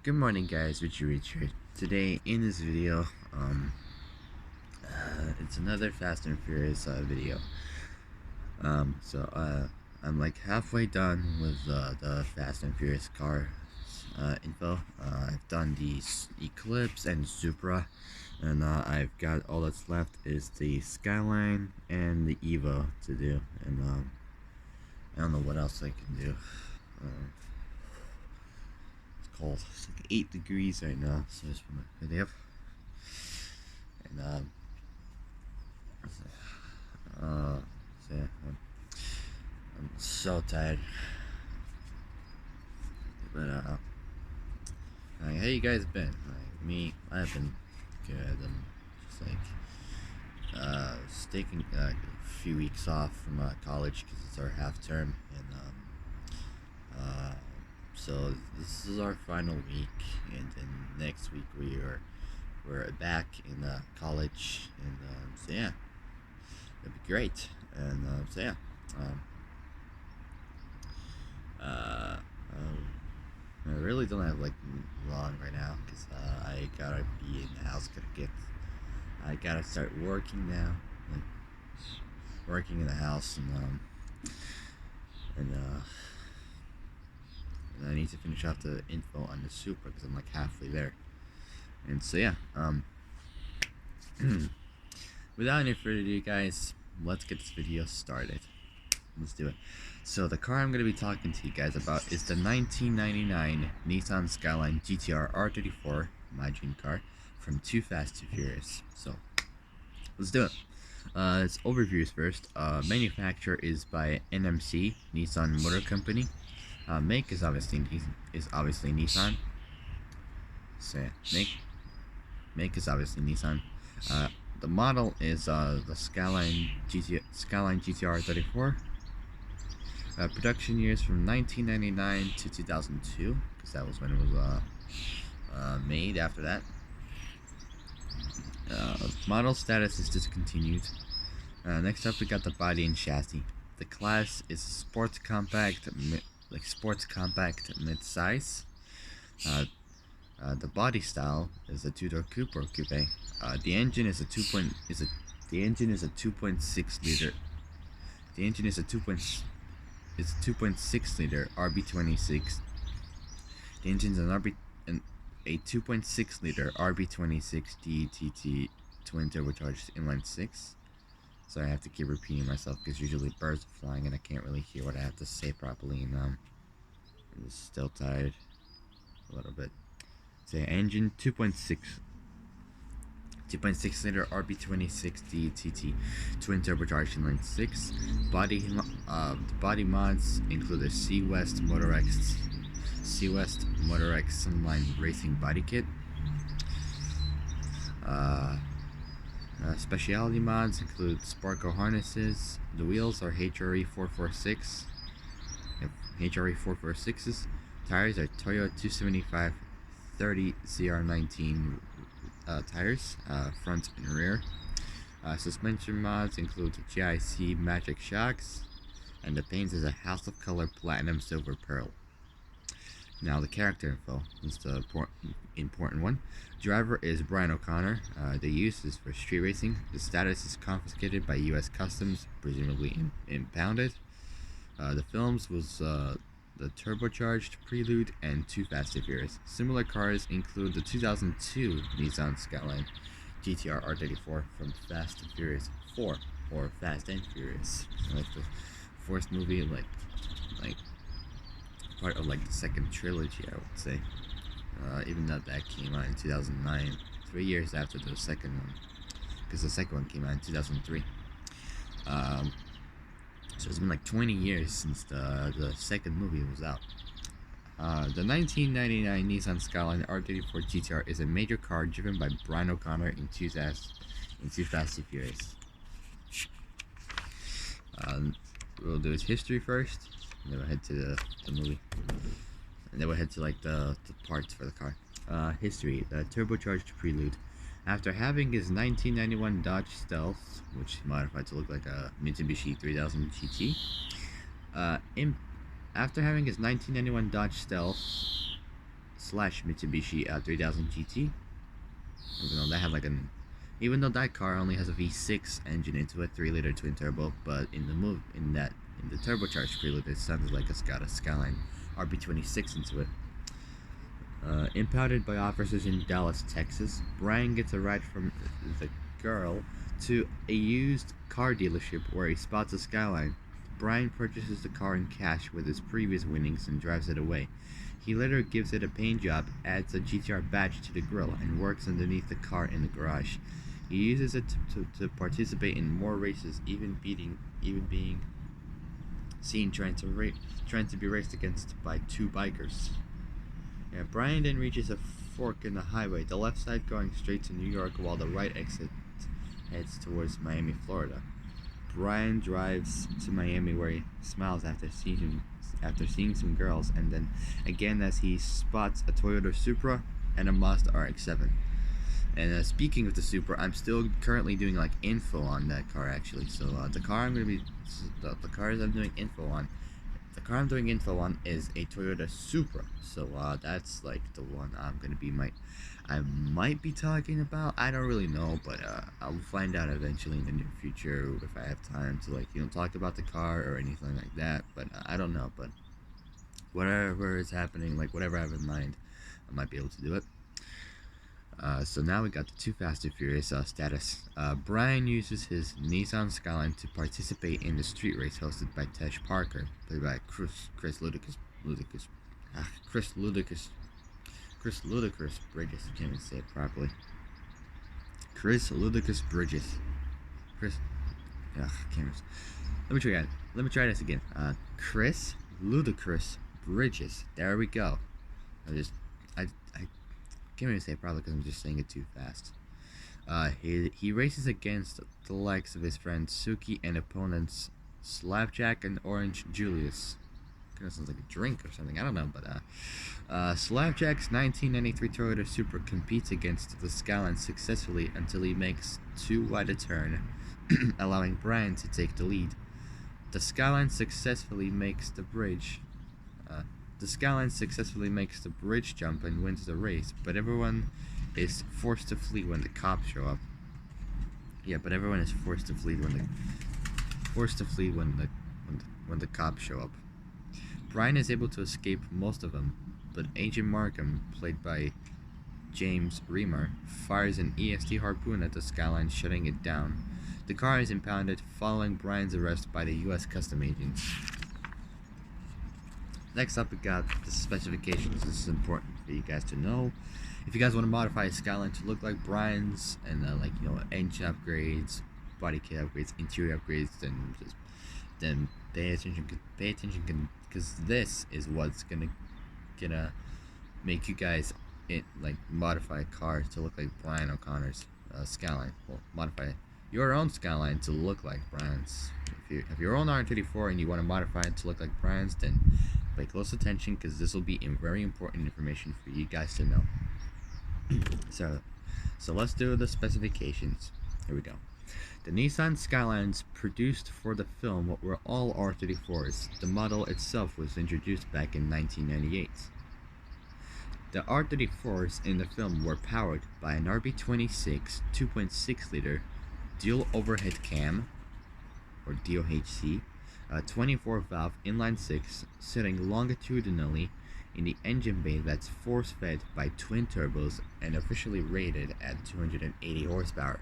Good morning, guys. Richard. Today in this video, it's another Fast and Furious video. I'm like halfway done with the Fast and Furious car info. I've done the Eclipse and Supra, and I've got all that's left is the Skyline and the Evo to do, and I don't know what else I can do. It's cold. It's like 8 degrees right now, so I just put my hoodie up. And so yeah, I'm so tired. But like, how you guys been? Like me, I've been good. I'm just like taking a few weeks off from college because it's our half term, and so this is our final week, and then next week we're back in college, and so yeah, it'd be great, and so yeah, um, uh, I really don't have like long right now because I gotta be in the house. I gotta start working now, like working in the house, and and I need to finish off the info on the Supra because I'm like halfway there. And so yeah, without any further ado, guys, let's get this video started. Let's do it. So the car I'm going to be talking to you guys about is the 1999 Nissan Skyline GTR R34, my dream car, from Too Fast Too Furious. So let's do it. Its overviews first. Manufacturer is by NMC, Nissan Motor Company. Make is obviously Nissan. So yeah, make is obviously Nissan. The model is the Skyline GTR 34. Production years from 1999 to 2002, because that was when it was made. After that, model status is discontinued. Next up, we got the body and chassis. The class is sports compact mid-size. The body style is a two-door coupe or coupe. The engine is a 2.6 liter. The engine is a 2.6 liter RB26. The engine's a 2.6 liter RB26 DETT twin turbocharged inline 6. So I have to keep repeating myself because usually birds are flying and I can't really hear what I have to say properly. And I'm just still tired a little bit. So engine 2.6 liter RB26 DETT twin turbocharged inline 6. The body mods include a C West Motorex Sunline Racing body kit. Specialty mods include Sparko harnesses. The wheels are HRE 446. HRE 446s. Tires are Toyo 275 30 ZR19 tires, front and rear. Suspension mods include GIC Magic Shocks, and the paint is a House of Color Platinum Silver Pearl. Now the character info is the important one. Driver is Brian O'Connor. The use is for street racing. The status is confiscated by U.S. Customs, presumably impounded. The films was the turbocharged Prelude and Too Fast Too Furious. Similar cars include the 2002 Nissan Skyline GTR R34 from Fast and Furious 4 or Fast and Furious. Like the fourth movie, like part of like the second trilogy, I would say. Even though that came out in 2009, 3 years after the second one, because the second one came out in 2003. So it's been like 20 years since the second movie was out. The 1999 Nissan Skyline R34 GTR is a major car driven by Brian O'Connor in Too Fast Too Furious. We'll do its history first, and then we'll head to the movie. And then we'll head to like the parts for the car. History. The turbocharged Prelude. After having his 1991 Dodge Stealth, which he modified to look like a Mitsubishi 3000 GT, after having his 1991 Dodge Stealth slash Mitsubishi 3000 GT. Even though that had like an, even though that car only has a V6 engine into a 3-liter twin turbo, but in the turbocharged prelude, it sounded like it's got a Skyline RB26 into it. Impounded by officers in Dallas, Texas, Brian gets a ride from the girl to a used car dealership where he spots a Skyline. Brian purchases the car in cash with his previous winnings and drives it away. He later gives it a paint job, adds a GTR badge to the grille, and works underneath the car in the garage. He uses it to participate in more races, even being seen trying to be raced against by 2 bikers. Yeah, Brian then reaches a fork in the highway, the left side going straight to New York while the right exit heads towards Miami, Florida. Brian drives to Miami where he smiles after seeing some girls, and then again as he spots a Toyota Supra and a Mazda RX-7. And speaking of the Supra, I'm still currently doing like info on that car actually. So the car I'm doing info on is a Toyota Supra. So that's like the one I might be talking about. I don't really know, but I'll find out eventually in the near future if I have time to talk about the car or anything like that. But I don't know. But whatever is happening, like whatever I have in mind, I might be able to do it. So now we got the Too Fast and Furious status. Brian uses his Nissan Skyline to participate in the street race hosted by Tesh Parker, played by Chris Ludicrous Bridges. I can't even say it properly. Chris Ludicrous Bridges. I can't even. Let me try this again. Chris Ludicrous Bridges. There we go. I can't even say it probably because I'm just saying it too fast. He races against the likes of his friend Suki and opponents Slapjack and Orange Julius. Kind of sounds like a drink or something. I don't know, but Slapjack's 1993 Toyota Supra competes against the Skyline successfully until he makes too wide a turn, allowing Brian to take the lead. The Skyline successfully makes the bridge jump and wins the race, but everyone is forced to flee when the cops show up. Everyone is forced to flee when the cops show up. Brian is able to escape most of them, but Agent Markham, played by James Remar, fires an EST harpoon at the Skyline, shutting it down. The car is impounded following Brian's arrest by the U.S. Custom agents. Next up, we got the specifications. This is important for you guys to know. If you guys want to modify a Skyline to look like Brian's and engine upgrades, body kit upgrades, interior upgrades, then pay attention, because this is what's gonna make you guys modify a car to look like Brian O'Connor's Skyline. Well, modify your own Skyline to look like Brian's. If you have your own R34 and you want to modify it to look like Brian's, then pay close attention because this will be very important information for you guys to know. So let's do the specifications. Here we go. The Nissan Skylines produced for the film were all R34s. The model itself was introduced back in 1998. The R34s in the film were powered by an RB26 2.6-liter dual overhead cam, or DOHC, a 24-valve inline-six sitting longitudinally in the engine bay that's force-fed by twin turbos and officially rated at 280 horsepower.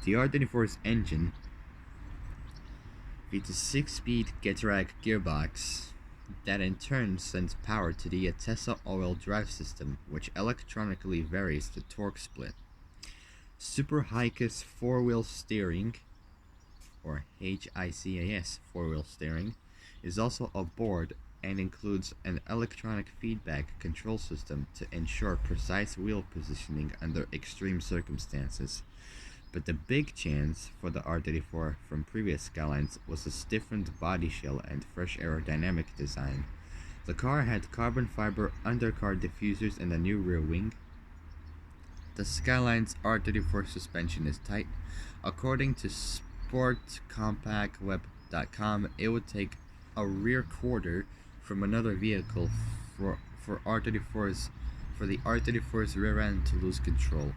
The R34's engine feeds a 6-speed Getrag gearbox that in turn sends power to the Atessa all-wheel drive system, which electronically varies the torque split. Super HICAS 4-wheel steering, or HICAS 4-wheel steering, is also aboard and includes an electronic feedback control system to ensure precise wheel positioning under extreme circumstances. But the big chance for the R34 from previous Skylines was a stiffened body shell and fresh aerodynamic design. The car had carbon fiber undercar diffusers and a new rear wing. The Skyline's R34 suspension is tight. According to sportcompactweb.com, it would take a rear quarter from another vehicle for the R34's rear end to lose control.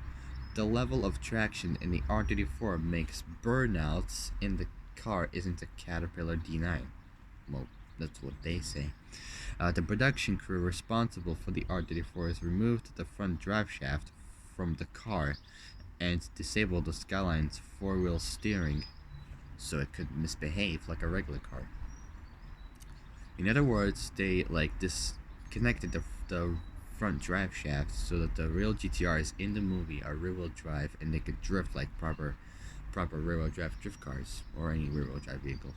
The level of traction in the R34 makes burnouts in the car isn't a Caterpillar D9. Well, that's what they say. The production crew responsible for the R34s removed the front drive shaft from the car and disabled the Skyline's four-wheel steering so it could misbehave like a regular car. In other words, they disconnected the front drive shaft so that the real GTRs in the movie are rear-wheel drive and they could drift like proper rear-wheel drive drift cars or any rear-wheel drive vehicle.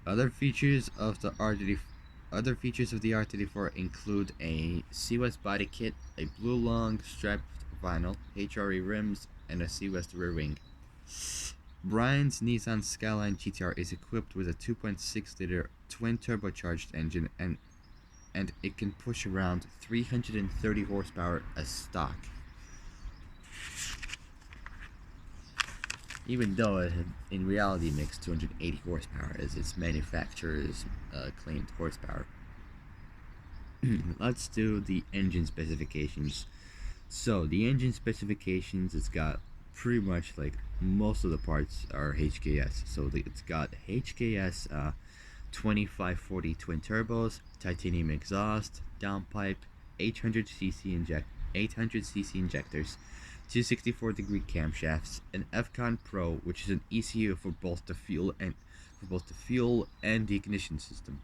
Other features of the R34 include a C-West body kit, a blue long striped vinyl, HRE rims, and a C-West rear wing. Brian's Nissan Skyline GTR is equipped with a 2.6-liter twin turbocharged engine and it can push around 330 horsepower as stock. Even though it in reality makes 280 horsepower as its manufacturer's claimed horsepower. Let's do the engine specifications. So the engine specifications, it's got pretty much like most of the parts are HKS. So it's got HKS 2540 twin turbos, titanium exhaust, downpipe, 800cc injectors, 264-degree camshafts, an FCON Pro, which is an ECU for both the fuel and the ignition system.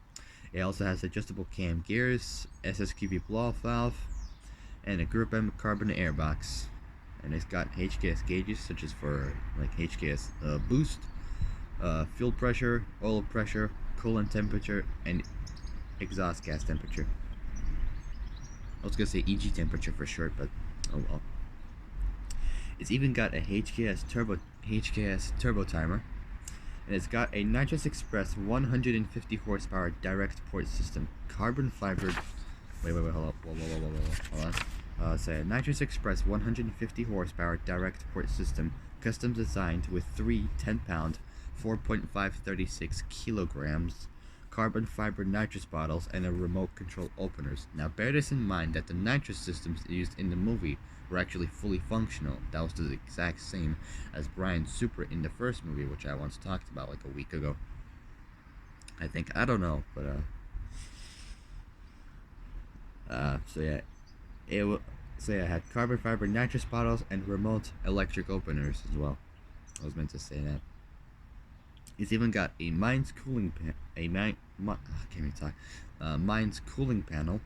It also has adjustable cam gears, SSQP blow-off valve, and a Group M carbon airbox. And it's got HKS gauges such as for like HKS boost, fuel pressure, oil pressure, coolant temperature, and exhaust gas temperature. I was gonna say EG temperature for short, but oh well. It's even got a HKS turbo timer, and it's got a Nitrous Express 150 horsepower direct port system, carbon fiber. Hold on. Say a Nitrous Express 150 horsepower direct port system, custom designed with three 10-pound, 4.536 kilograms carbon fiber nitrous bottles and a remote control openers. Now bear this in mind that the nitrous systems used in the movie were actually fully functional. That was the exact same as Brian's Supra in the first movie, which I once talked about like a week ago. I think, I don't know, but so yeah, it had carbon fiber nitrous bottles and remote electric openers as well. I was meant to say that. It's even got a Mines cooling Mines cooling panel,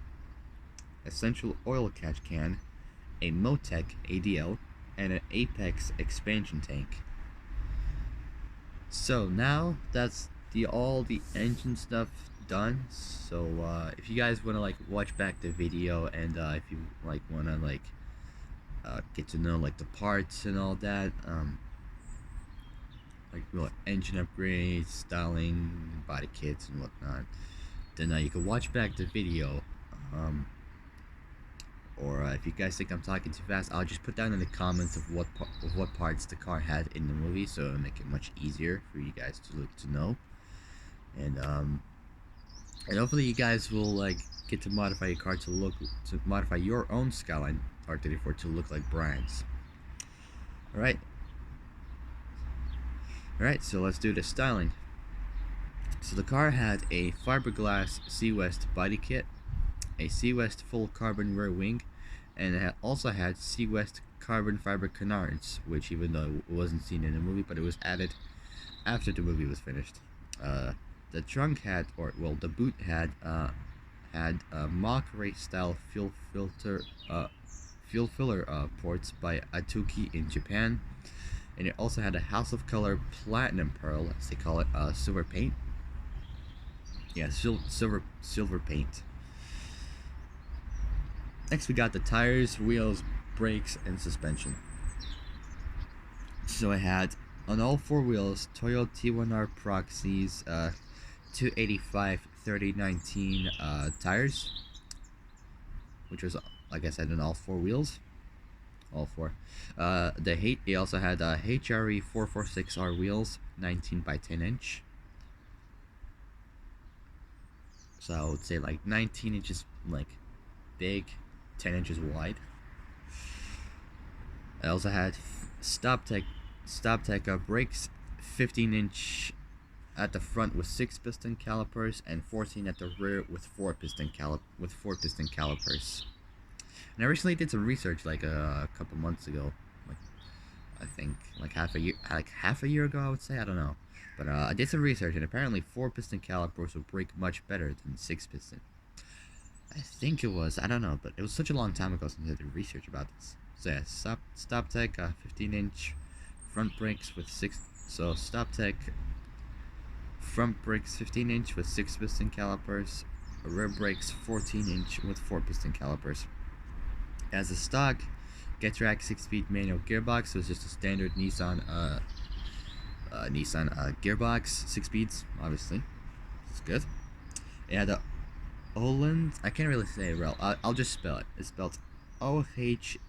essential oil catch can, a Motec ADL, and an Apex expansion tank. So now that's all the engine stuff done. So if you guys want to like watch back the video and if you like want to like get to know like the parts and all that, like engine upgrades, styling, body kits and whatnot, then you can watch back the video. Or if you guys think I'm talking too fast, I'll just put down in the comments of what parts the car had in the movie, so it'll make it much easier for you guys to know. And hopefully you guys will like get to modify your car to modify your own Skyline R34 to look like Brian's. Alright, so let's do the styling. So the car had a fiberglass C-West body kit, a C-West full carbon rear wing, and it also had C-West carbon fiber canards, which even though it wasn't seen in the movie, but it was added after the movie was finished. The trunk had, the boot had mock race style fuel filler ports by Atuki in Japan, and it also had a House of Color platinum pearl, as they call it, silver paint. Yeah, silver paint. Next we got the tires, wheels, brakes, and suspension. So I had on all four wheels Toyo T1R Proxys 285/3019 tires, which was, like I said, on all four wheels. All four. It also had HRE 446R wheels, 19 by 10 inch. So I would say like 19 inches like big, 10 inches wide. I also had stop tech brakes, 15-inch at the front with 6-piston calipers and 14 at the rear with 4-piston calipers. And I recently did some research like a couple months ago, like I think like half a year ago, I would say. I don't know, but I did some research, and apparently 4-piston calipers will brake much better than 6-piston. I think it was, I don't know, but it was such a long time ago since I did research about this. So yeah, StopTech 15-inch front brakes with StopTech front brakes 15-inch with 6-piston calipers, rear brakes 14-inch with 4-piston calipers. As a stock Getrack 6-speed manual gearbox, so it's just a standard Nissan gearbox, 6 speeds, obviously. It's good. It had a Ohlins. I can't really say it well. I'll just spell it. It's spelled O-H-L.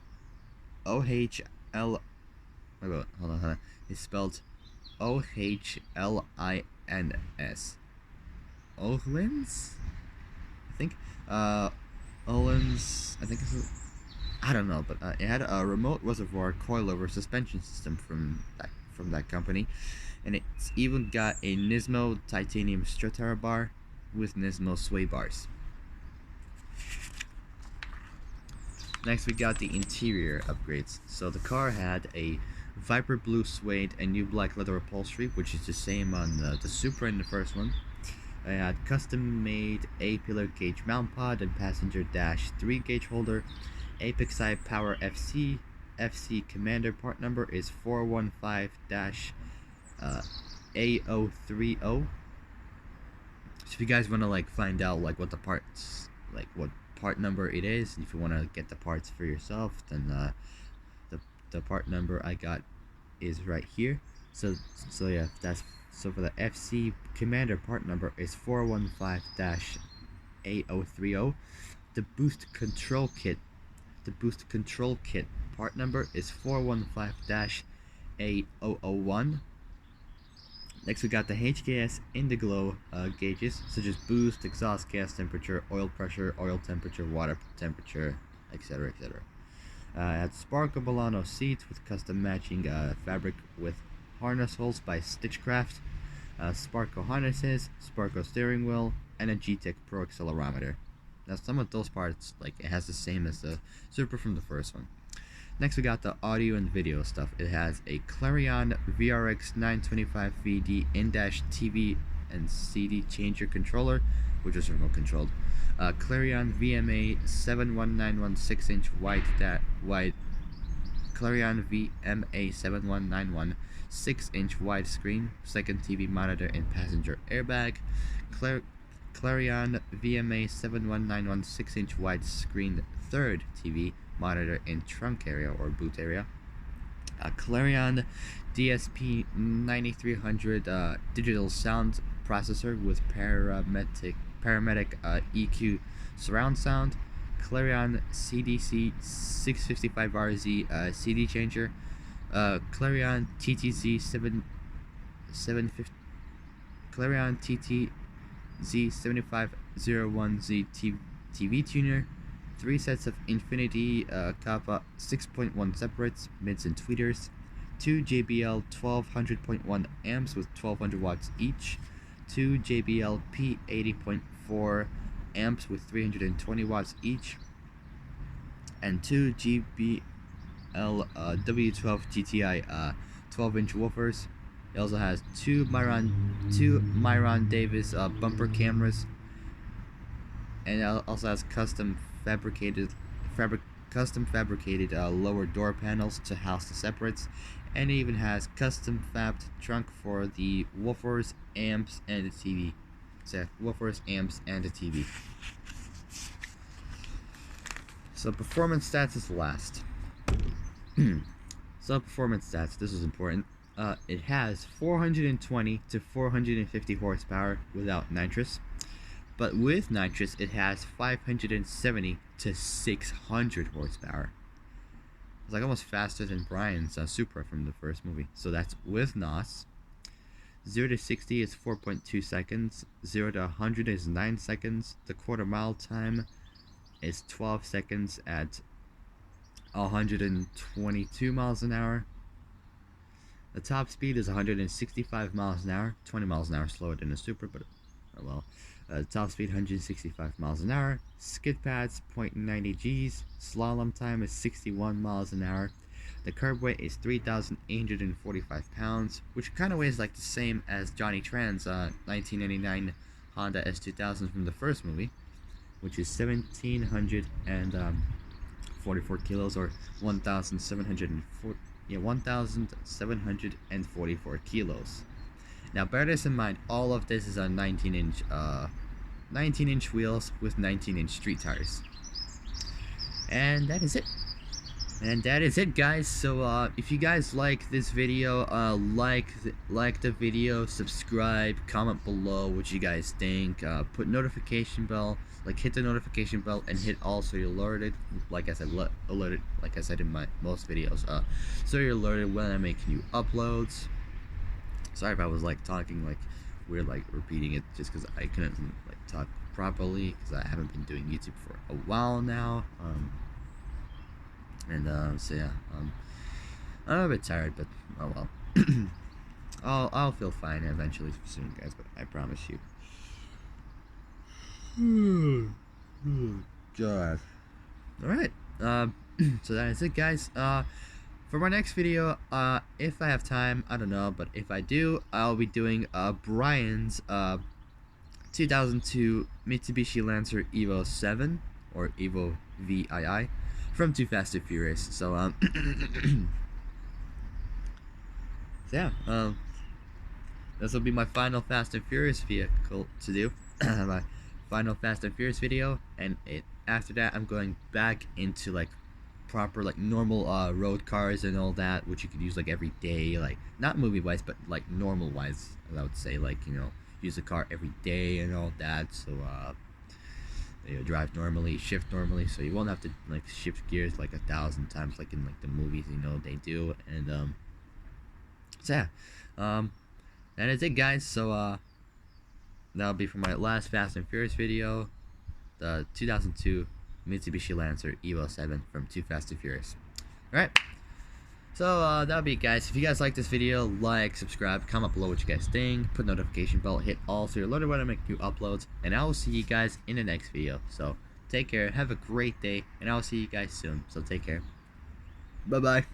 Wait, hold on. It's spelled O-H-L-I-N-S. Ohlins? I think. Ohlins. I think it's. I don't know, but it had a remote reservoir coilover suspension system from that company, and it's even got a Nismo titanium Stratera bar with Nismo sway bars. Next, we got the interior upgrades. So the car had a Viper blue suede and new black leather upholstery, which is the same on the Supra in the first one. It had custom-made A-pillar gauge mount pod and passenger dash 3 gauge holder. Apex Eye Power FC Commander part number is 415-A030. So if you guys want to like find out like what the parts, like what part number it is, if you want to get the parts for yourself, then the part number I got is right here. So yeah, so for the FC Commander part number is 415-A030. The boost control kit part number is 415-A001. Next, we got the HKS Indiglo gauges, such as boost, exhaust gas temperature, oil pressure, oil temperature, water temperature, etc., etc. It had Sparco Bolano seats with custom matching fabric with harness holes by Stitchcraft, Sparco harnesses, Sparco steering wheel, and a GTEC Pro accelerometer. Now, some of those parts, like, it has the same as the Supra from the first one. Next, we got the audio and video stuff. It has a Clarion VRX 925VD in-dash TV and CD changer controller, which is remote controlled. Clarion VMA 7191 6-inch wide Clarion VMA 7191 6-inch widescreen second TV monitor and passenger airbag. Clarion VMA 7191 6-inch widescreen third TV monitor in trunk area or boot area. Clarion DSP 9300 digital sound processor with paramedic EQ surround sound. Clarion CDC 655RZ CD changer. Clarion TTZ 750. Clarion TTZ7501Z TV tuner. 3 sets of Infinity Kappa 6.1 separates, mids and tweeters. 2 JBL 1200.1 amps with 1200 watts each. 2 JBL P80.4 amps with 320 watts each. And 2 JBL W12 GTI 12-inch woofers. It also has two Myron Davis bumper cameras, and it also has custom fabricated lower door panels to house the separates, and it even has custom fabbed trunk for the woofers, amps, and the TV. So woofers, amps, and the TV. So performance stats is last. So performance stats, this is important. It has 420 to 450 horsepower without nitrous, but with nitrous it has 570 to 600 horsepower. It's like almost faster than Brian's Supra from the first movie. So that's with NOS. 0 to 60 is 4.2 seconds. 0 to 100 is 9 seconds. The quarter mile time is 12 seconds at 122 miles an hour. The top speed is 165 miles an hour, 20 miles an hour slower than the Super, but oh well. Top speed 165 miles an hour. Skid pads 0.90 Gs. Slalom time is 61 miles an hour. The curb weight is 3,845 pounds, which kind of weighs like the same as Johnny Tran's 1999 Honda S2000 from the first movie, which is 1,744 kilos, or 1,744 kilos. Now bear this in mind, all of this is on 19-inch wheels with 19-inch street tires. And that is it. And that is it, guys. So if you guys like this video, like the video, subscribe, comment below what you guys think, put notification bell, hit the notification bell and hit all so you're alerted, like I said, alerted, like I said in my most videos, so you're alerted when I make new uploads. Sorry if I was talking weird, repeating it, just because I couldn't talk properly, because I haven't been doing YouTube for a while now. So yeah, I'm a bit tired, but oh well. I'll feel fine eventually soon, guys, but I promise you. God. Alright, so that is it, guys. For my next video, if I have time, I don't know, but if I do, I'll be doing Brian's 2002 Mitsubishi Lancer Evo 7, or Evo VII, from Too Fast and Furious. So yeah, this will be my final Fast and Furious vehicle to do. My final Fast and Furious video, and after that I'm going back into proper normal road cars and all that, which you could use every day, not movie wise, but normal wise, I would say, use a car every day and all that. So drive normally, shift normally, so you won't have to shift gears 1,000 times in the movies they do. And so yeah, that is it, guys. So that'll be for my last Fast and Furious video, the 2002 Mitsubishi Lancer Evo 7 from Too Fast and Furious. Alright, so that'll be it, guys. If you guys like this video, subscribe, comment below what you guys think, put notification bell, hit all so you're alerted when I make new uploads, and I will see you guys in the next video. So take care, have a great day, and I will see you guys soon. So take care, bye bye.